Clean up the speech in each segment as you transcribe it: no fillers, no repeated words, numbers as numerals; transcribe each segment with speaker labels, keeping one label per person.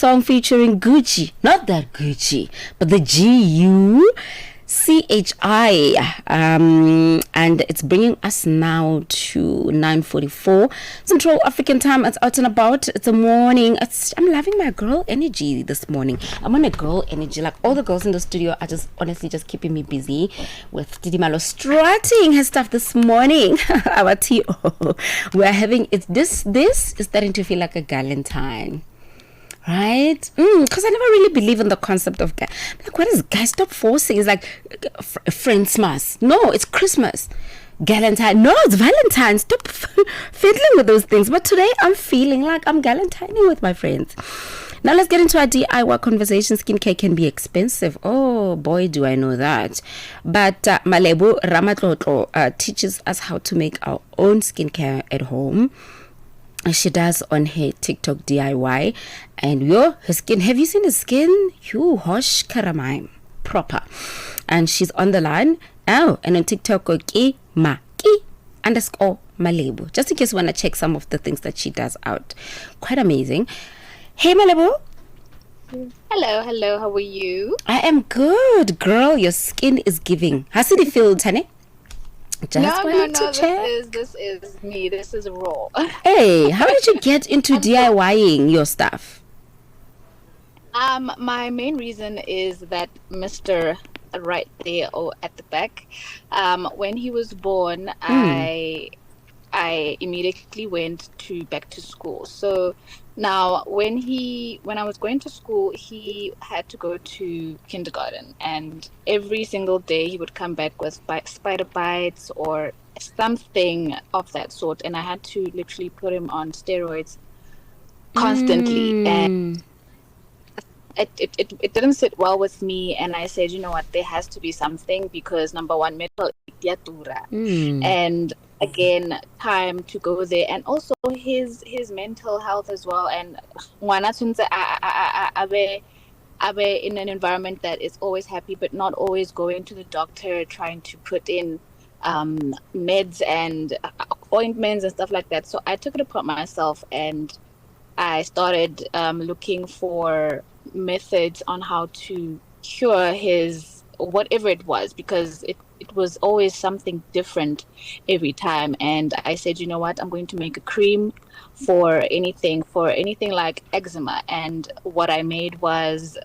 Speaker 1: song featuring Gucci. Not that Gucci, but the GUCHI. And it's bringing us now to 9:44 Central African time. It's out and about. It's a morning. I'm loving my girl energy this morning. I'm on a girl energy. Like, all the girls in the studio are just honestly just keeping me busy with Didi Malo strutting her stuff this morning. Our TO. We're having it. This is starting to feel like a Galentine. Right? Because I never really believe in the concept of guy. Like, what is guy? Stop forcing. It's like Friendsmas. No, it's Christmas. Galentine. No, it's Valentine. Stop fiddling with those things. But today I'm feeling like I'm galentining with my friends. Now let's get into our DIY conversation. Skincare can be expensive. Oh boy, do I know that. But Malebo Ramatlotlo teaches us how to make our own skincare at home. She does on her TikTok DIY, and her skin. Have you seen her skin? You hosh karamai proper. And she's on the line. Oh, and on TikTok, _Malebo. Just in case you want to check some of the things that she does out. Quite amazing. Hey, Malebo.
Speaker 2: Hello. How are you?
Speaker 1: I am good, girl. Your skin is giving. How did it feel, Tane?
Speaker 2: No. This is me. This is raw.
Speaker 1: Hey, how did you get into DIYing your stuff?
Speaker 2: My main reason is that Mr. right there at the back, when he was born, I immediately went back to school. So now when I was going to school, he had to go to kindergarten, and every single day he would come back with spider bites or something of that sort, and I had to literally put him on steroids constantly. And it didn't sit well with me, and I said, you know what, there has to be something, because number one, mental and again, time to go there, and also his mental health as well. And abe in an environment that is always happy but not always going to the doctor, trying to put in meds and ointments and stuff like that. So I took it upon myself, and I started looking for methods on how to cure his whatever it was, because it was always something different every time. And I said, you know what, I'm going to make a cream for anything like eczema. And what I made was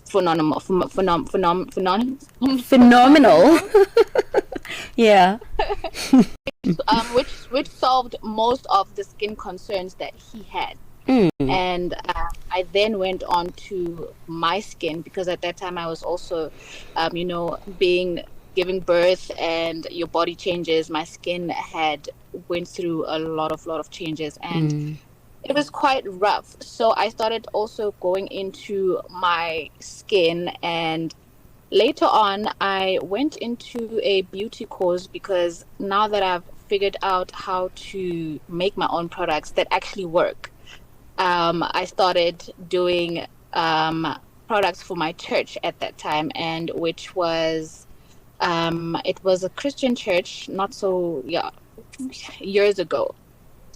Speaker 2: phenomenal.
Speaker 1: Yeah.
Speaker 2: which solved most of the skin concerns that he had. And I then went on to my skin, because at that time I was also, giving birth, and your body changes. My skin had went through a lot of changes, and it was quite rough. So I started also going into my skin, and later on I went into a beauty course, because now that I've figured out how to make my own products that actually work, I started doing products for my church at that time, and which was it was a Christian church, not so years ago.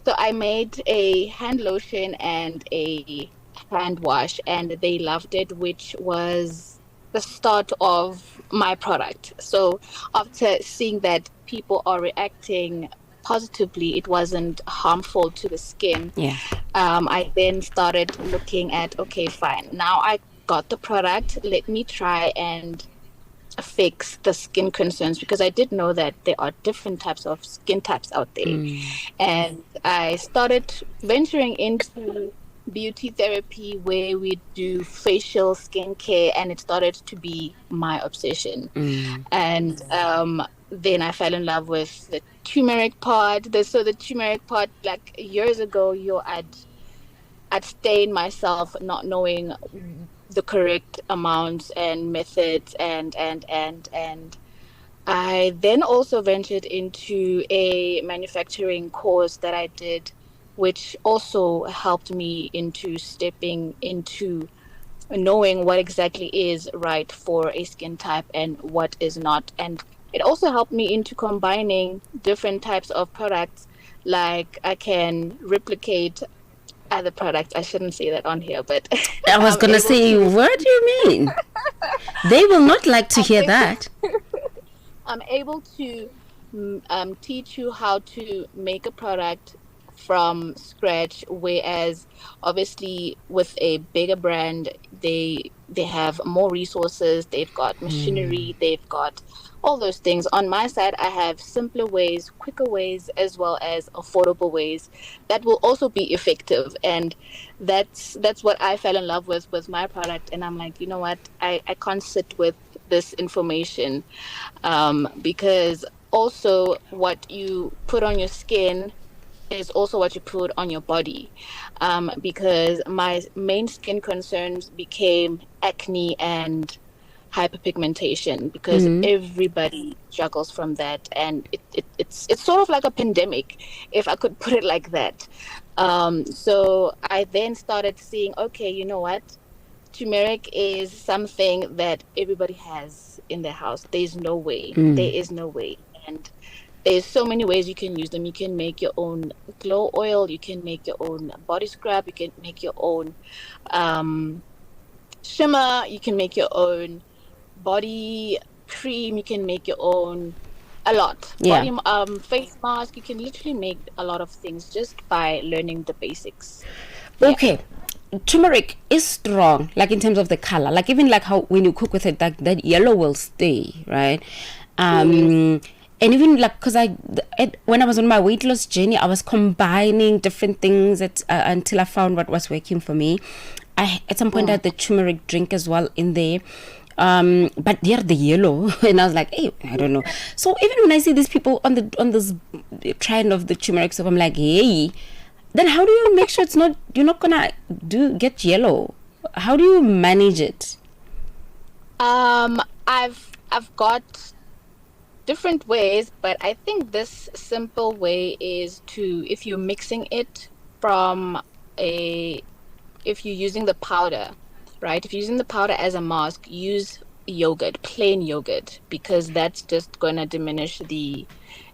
Speaker 2: So I made a hand lotion and a hand wash, and they loved it, which was the start of my product. So after seeing that people are reacting positively, it wasn't harmful to the skin. I then started looking at, okay, fine, now I got the product, let me try and fix the skin concerns, because I did know that there are different types of skin types out there. And I started venturing into beauty therapy, where we do facial skincare, and it started to be my obsession. And then I fell in love with the turmeric part. The turmeric part, like years ago, I'd stain myself not knowing the correct amounts and methods, and I then also ventured into a manufacturing course that I did, which also helped me into stepping into knowing what exactly is right for a skin type and what is not. And it also helped me into combining different types of products, like I can replicate other products. I shouldn't say that on here, but
Speaker 1: I was
Speaker 2: I'm
Speaker 1: gonna
Speaker 2: able
Speaker 1: say,
Speaker 2: to.
Speaker 1: what do you mean? They will not like to
Speaker 2: I'm
Speaker 1: hear
Speaker 2: able,
Speaker 1: that.
Speaker 2: I'm able to teach you how to make a product from scratch, whereas obviously with a bigger brand, they have more resources, they've got machinery, they've got all those things. On my side, I have simpler ways, quicker ways, as well as affordable ways that will also be effective. And that's what I fell in love with my product. And I'm like, you know what, I can't sit with this information, because also what you put on your skin is also what you put on your body. Because my main skin concerns became acne and hyperpigmentation, because everybody struggles from that, and it's sort of like a pandemic, if I could put it like that. So I then started seeing, okay, you know what, turmeric is something that everybody has in their house. There's no way. There is no way. And there's so many ways you can use them. You can make your own glow oil. You can make your own body scrub. You can make your own um, shimmer. You can make your own body cream. You can make your own a lot.
Speaker 1: Yeah.
Speaker 2: Body face mask. You can literally make a lot of things just by learning the basics. Yeah.
Speaker 1: Okay. Turmeric is strong, like in terms of the color. Like even like how when you cook with it, that yellow will stay, right?
Speaker 2: Yes.
Speaker 1: And even like because when I was on my weight loss journey, I was combining different things until I found what was working for me. I at some point I had the turmeric drink as well in there. But they're the yellow, and I was like, hey, I don't know. So even when I see these people on this trend of the turmeric stuff, I'm like, hey, then how do you make sure it's not, you're not gonna get yellow? How do you manage it?
Speaker 2: I've got different ways, but I think this simple way is to, if you're mixing it from a, if you're using the powder, right? If you're using the powder as a mask, use yogurt, plain yogurt, because that's just gonna diminish the,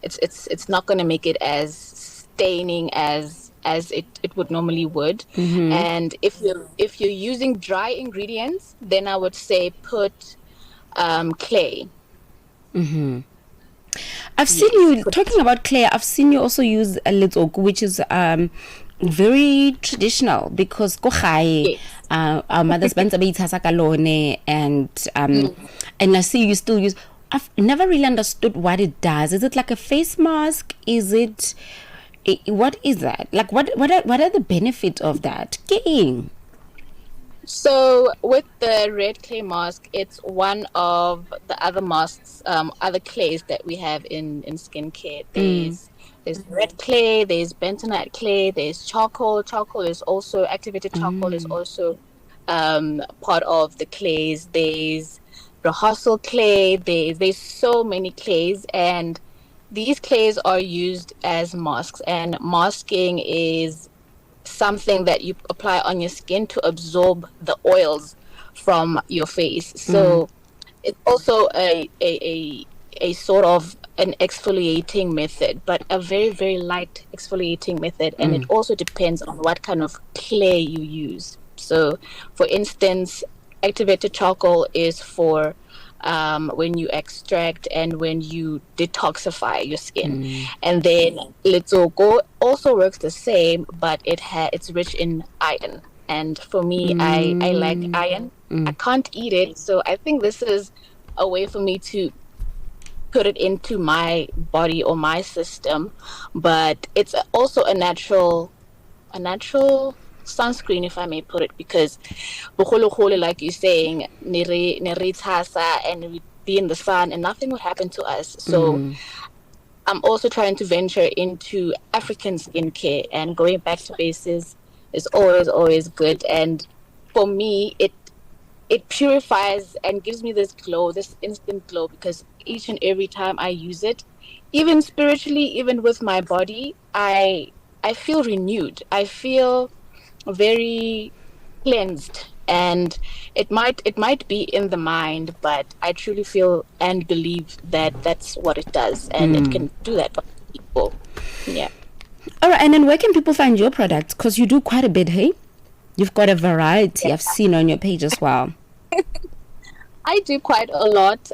Speaker 2: it's not gonna make it as staining as it would normally would. And if you're using dry ingredients, then I would say put clay.
Speaker 1: I've seen
Speaker 2: Yes,
Speaker 1: you
Speaker 2: put.
Speaker 1: talking about clay. I've seen you also use a little, which is very traditional because kochai,
Speaker 2: Yes.
Speaker 1: our mothers bent kalone, and I see you still use. I've never really understood what it does. Is it like a face mask? Is it? What is that? Like what are the benefits of that? King.
Speaker 2: So with the red clay mask, it's one of the other masks, other clays that we have in skincare. There's red clay, there's bentonite clay, there's charcoal. Charcoal is also activated. Charcoal is also part of the clays. There's rehearsal clay. There's so many clays, and these clays are used as masks. And masking is something that you apply on your skin to absorb the oils from your face. So it's also a sort of an exfoliating method, but a very, very light exfoliating method. And it also depends on what kind of clay you use. So, for instance, activated charcoal is for when you extract and when you detoxify your skin. And then Little Go also works the same, but it's rich in iron. And for me, I like iron. I can't eat it, so I think this is a way for me to put it into my body or my system. But it's also a natural sunscreen, if I may put it, because like you're saying, and we be in the sun and nothing would happen to us. So I'm also trying to venture into African skincare, and going back to bases is always good. And for me, it purifies and gives me this glow, this instant glow, because each and every time I use it, even spiritually, even with my body, I feel renewed. I feel very cleansed, and it might be in the mind, but I truly feel and believe that that's what it does, and it can do that for people. Yeah.
Speaker 1: All right, and then where can people find your products? Because you do quite a bit, hey? You've got a variety. I've seen on your page as well.
Speaker 2: I do quite a lot.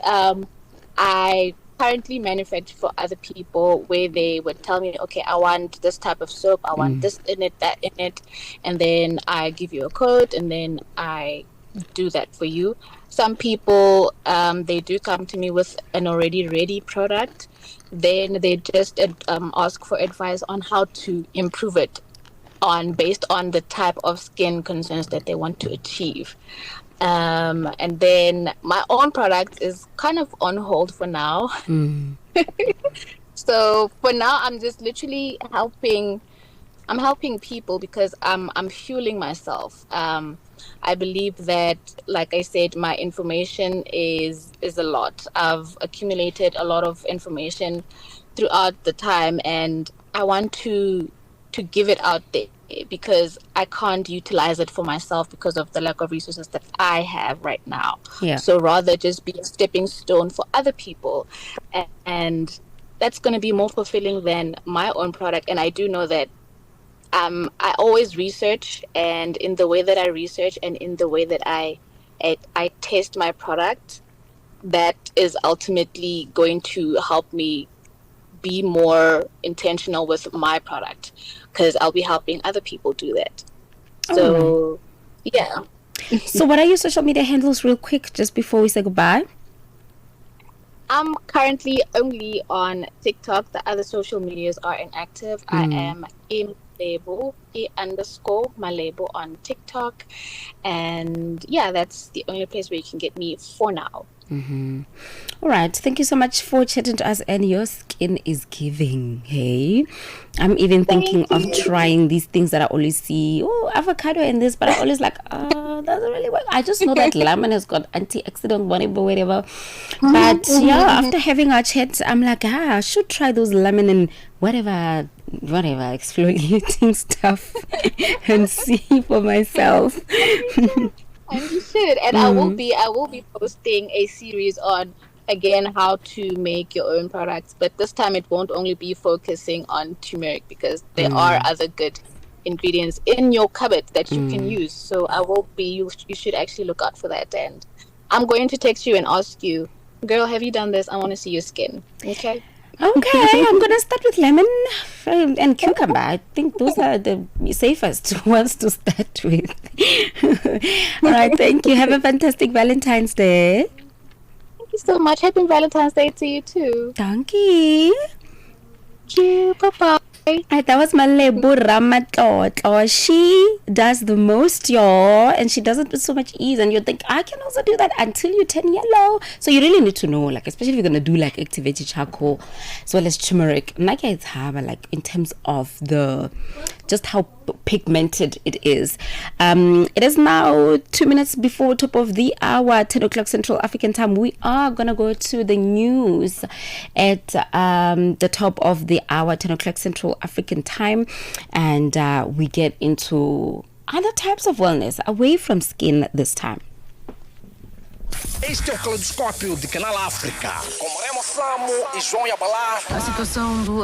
Speaker 2: I currently manufacture for other people where they would tell me, okay, I want this type of soap, I want this in it, that in it, and then I give you a code, and then I do that for you. Some people, they do come to me with an already ready product. Then they just ask for advice on how to improve it on based on the type of skin concerns that they want to achieve. And then my own product is kind of on hold for now. So for now, I'm just literally helping. I'm helping people because I'm fueling myself. I believe that, like I said, my information is a lot. I've accumulated a lot of information throughout the time, and I want to give it out there because I can't utilize it for myself because of the lack of resources that I have right now.
Speaker 1: Yeah.
Speaker 2: So rather just be a stepping stone for other people, and that's going to be more fulfilling than my own product. And I do know that I always research, and in the way that I research and in the way that I test my product, that is ultimately going to help me be more intentional with my product because I'll be helping other people do that. So, yeah.
Speaker 1: So what are your social media handles real quick just before we say goodbye?
Speaker 2: I'm currently only on TikTok. The other social medias are inactive. I am Malebo, Malebo on TikTok. And yeah, that's the only place where you can get me for now.
Speaker 1: All right, thank you so much for chatting to us. And your skin is giving. Hey, I'm even thinking of trying these things that I always see. Oh, avocado and this, but I always like, doesn't really work. I just know that lemon has got antioxidant, whatever. But yeah, after having our chat, I'm like, I should try those lemon and whatever exfoliating stuff and see for myself.
Speaker 2: And you should. And I will be posting a series on again how to make your own products, but this time it won't only be focusing on turmeric because there are other good ingredients in your cupboard that you can use. So I will be you should actually look out for that. And I'm going to text you and ask you, girl, have you done this? I want to see your skin. Okay.
Speaker 1: Okay, I'm gonna start with lemon and cucumber. I think those are the safest ones to start with. All right, thank you. Have a fantastic Valentine's Day.
Speaker 2: Thank you so much. Happy Valentine's Day to you too.
Speaker 1: Thank you.
Speaker 2: Thank you. Bye-bye.
Speaker 1: Right, that was Malebo Ramatotlo. She does the most, y'all, and she does it with so much ease. And you think, I can also do that until you turn yellow. So you really need to know, like, especially if you're gonna do like activated charcoal as well as turmeric. Like it's hard, like in terms of the just how pigmented it is. It is now 2 minutes before top of the hour, 10 o'clock Central African time. We are gonna go to the news at the top of the hour, 10 o'clock Central African time, and we get into other types of wellness away from skin this time.
Speaker 3: Este é o Caleidoscópio de Canal África, com Remo Samo e João Yabalá.
Speaker 4: A situação do